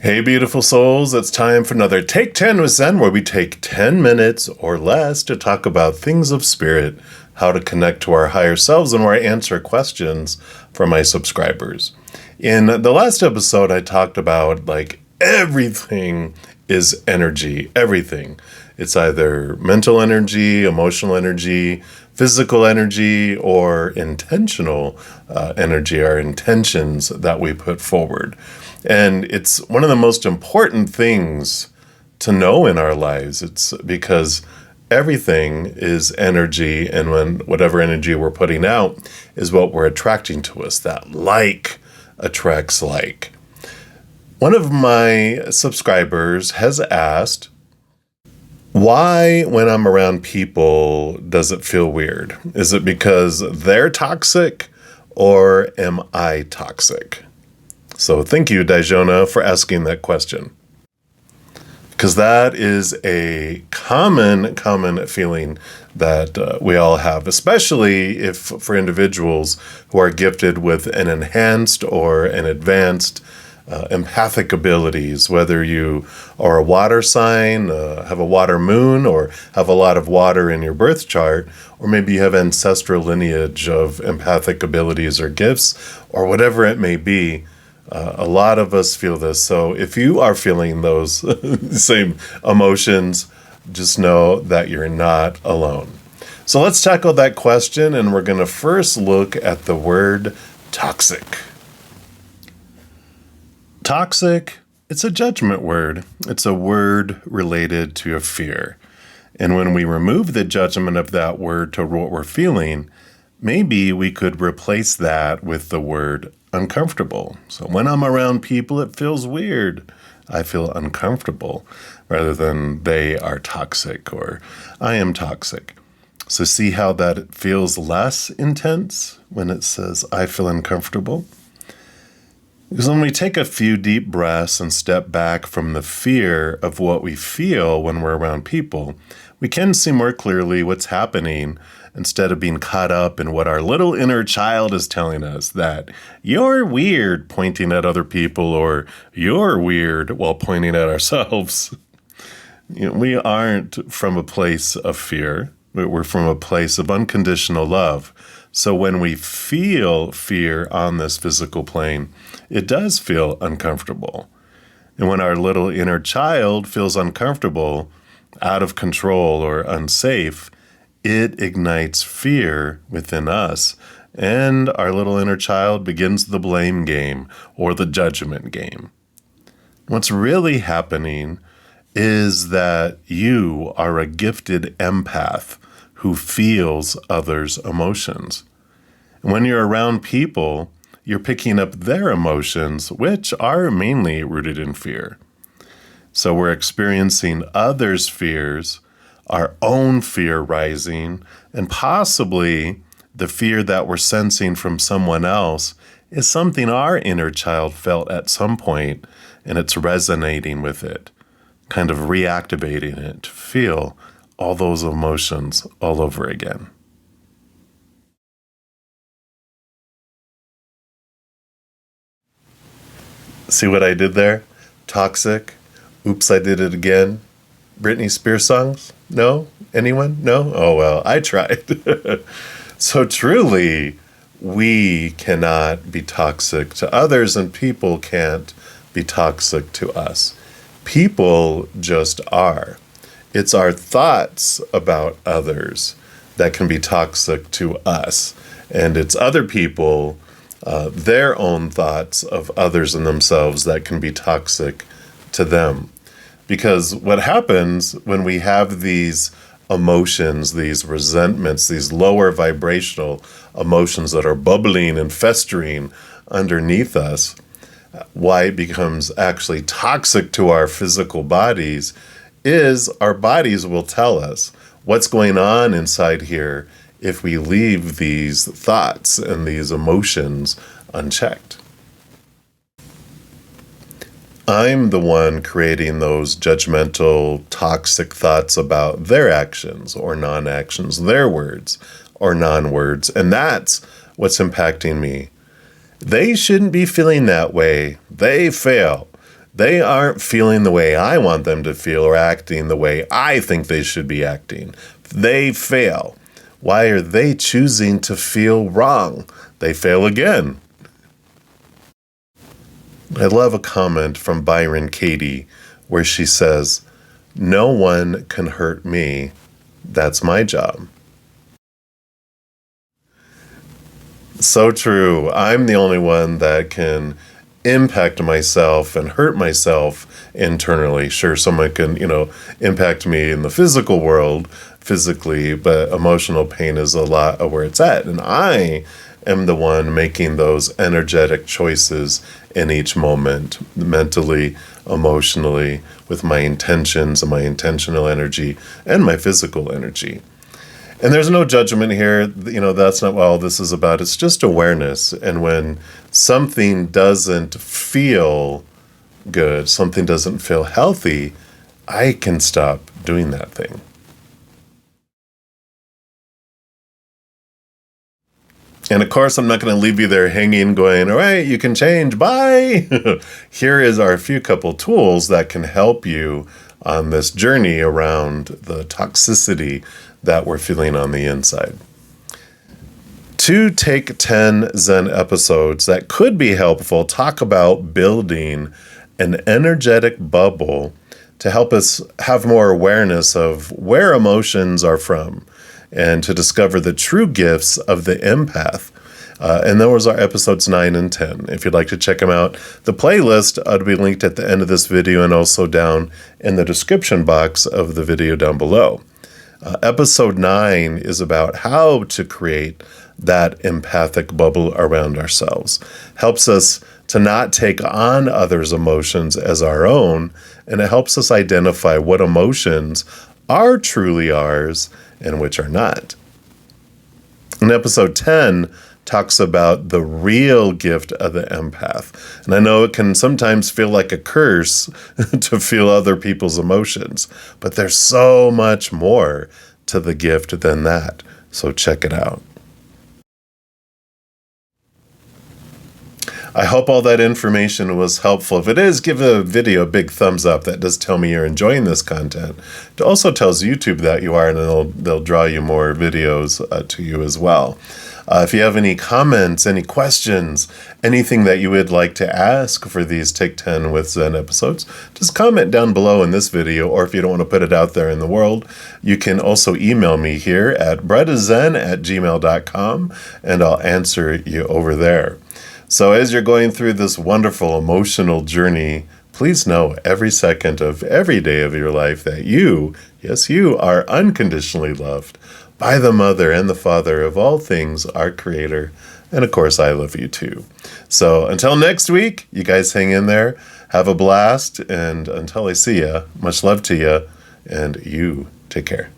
Hey, beautiful souls, it's time for another Take 10 with Zen, where we take 10 minutes or less to talk about things of spirit, how to connect to our higher selves, and where I answer questions from my subscribers. In the last episode, I talked about everything is energy, everything. It's either mental energy, emotional energy, physical energy, or intentional energy, our intentions that we put forward. And it's one of the most important things to know in our lives. It's because everything is energy, and when whatever energy we're putting out is what we're attracting to us. That like attracts like. One of my subscribers has asked, why, when I'm around people, does it feel weird? Is it because they're toxic, or am I toxic? So thank you, Dajona, for asking that question. Because that is a common feeling that we all have, especially if for individuals who are gifted with an enhanced or an advanced empathic abilities, whether you are a water sign, have a water moon, or have a lot of water in your birth chart, or maybe you have ancestral lineage of empathic abilities or gifts, or whatever it may be. A lot of us feel this. So if you are feeling those same emotions, just know that you're not alone. So let's tackle that question, and we're going to first look at the word toxic. Toxic, it's a judgment word. It's a word related to a fear. And when we remove the judgment of that word to what we're feeling, maybe we could replace that with the word uncomfortable. So when I'm around people, it feels weird. I feel uncomfortable, rather than they are toxic or I am toxic. So see how that feels less intense when it says I feel uncomfortable? Because when we take a few deep breaths and step back from the fear of what we feel when we're around people, we can see more clearly what's happening instead of being caught up in what our little inner child is telling us, that you're weird pointing at other people, or you're weird while pointing at ourselves. We aren't from a place of fear. We're from a place of unconditional love. So when we feel fear on this physical plane, it does feel uncomfortable. And when our little inner child feels uncomfortable, out of control, or unsafe, it ignites fear within us, and our little inner child begins the blame game or the judgment game. What's really happening is that you are a gifted empath who feels others' emotions. And when you're around people, you're picking up their emotions, which are mainly rooted in fear. So we're experiencing others' fears, our own fear rising, and possibly the fear that we're sensing from someone else is something our inner child felt at some point, and it's resonating with it, kind of reactivating it to feel all those emotions all over again. See what I did there? Toxic. Oops, I did it again. Britney Spears songs? No? Anyone? No? Oh, well, I tried. So truly, we cannot be toxic to others, and people can't be toxic to us. People just are. It's our thoughts about others that can be toxic to us. And it's other people, their own thoughts of others and themselves, that can be toxic to them. Because what happens when we have these emotions, these resentments, these lower vibrational emotions that are bubbling and festering underneath us, why it becomes actually toxic to our physical bodies is our bodies will tell us what's going on inside here if we leave these thoughts and these emotions unchecked. I'm the one creating those judgmental, toxic thoughts about their actions or non-actions, their words or non-words, and that's what's impacting me. They shouldn't be feeling that way. They fail. They aren't feeling the way I want them to feel or acting the way I think they should be acting. They fail. Why are they choosing to feel wrong? They fail again. I love a comment from Byron Katie where she says, "No one can hurt me. That's my job." So true. I'm the only one that can impact myself and hurt myself internally. Sure, someone can, impact me in the physical world physically, but emotional pain is a lot of where it's at. And I am the one making those energetic choices in each moment, mentally, emotionally, with my intentions and my intentional energy and my physical energy. And there's no judgment here. That's not what all this is about. It's just awareness. And when something doesn't feel good, something doesn't feel healthy, I can stop doing that thing. And of course, I'm not going to leave you there hanging, going, all right, you can change, bye. Here is our few couple tools that can help you on this journey around the toxicity that we're feeling on the inside. 2 Take 10 Zen episodes that could be helpful talk about building an energetic bubble to help us have more awareness of where emotions are from and to discover the true gifts of the empath. And those are episodes 9 and 10. If you'd like to check them out, the playlist will be linked at the end of this video and also down in the description box of the video down below. Episode 9 is about how to create that empathic bubble around ourselves. Helps us to not take on others' emotions as our own, and it helps us identify what emotions are truly ours and which are not. And episode 10 talks about the real gift of the empath. And I know it can sometimes feel like a curse to feel other people's emotions, but there's so much more to the gift than that. So check it out. I hope all that information was helpful. If it is, give the video a big thumbs up. That does tell me you're enjoying this content. It also tells YouTube that you are, and they'll draw you more videos to you as well. If you have any comments, any questions, anything that you would like to ask for these Take 10 with Zen episodes, just comment down below in this video, or if you don't want to put it out there in the world, you can also email me here at breadazen@gmail.com, and I'll answer you over there. So as you're going through this wonderful emotional journey, please know every second of every day of your life that you, yes, you are unconditionally loved by the Mother and the Father of all things, our Creator. And of course, I love you too. So until next week, you guys hang in there, have a blast, and until I see ya, much love to ya, and you take care.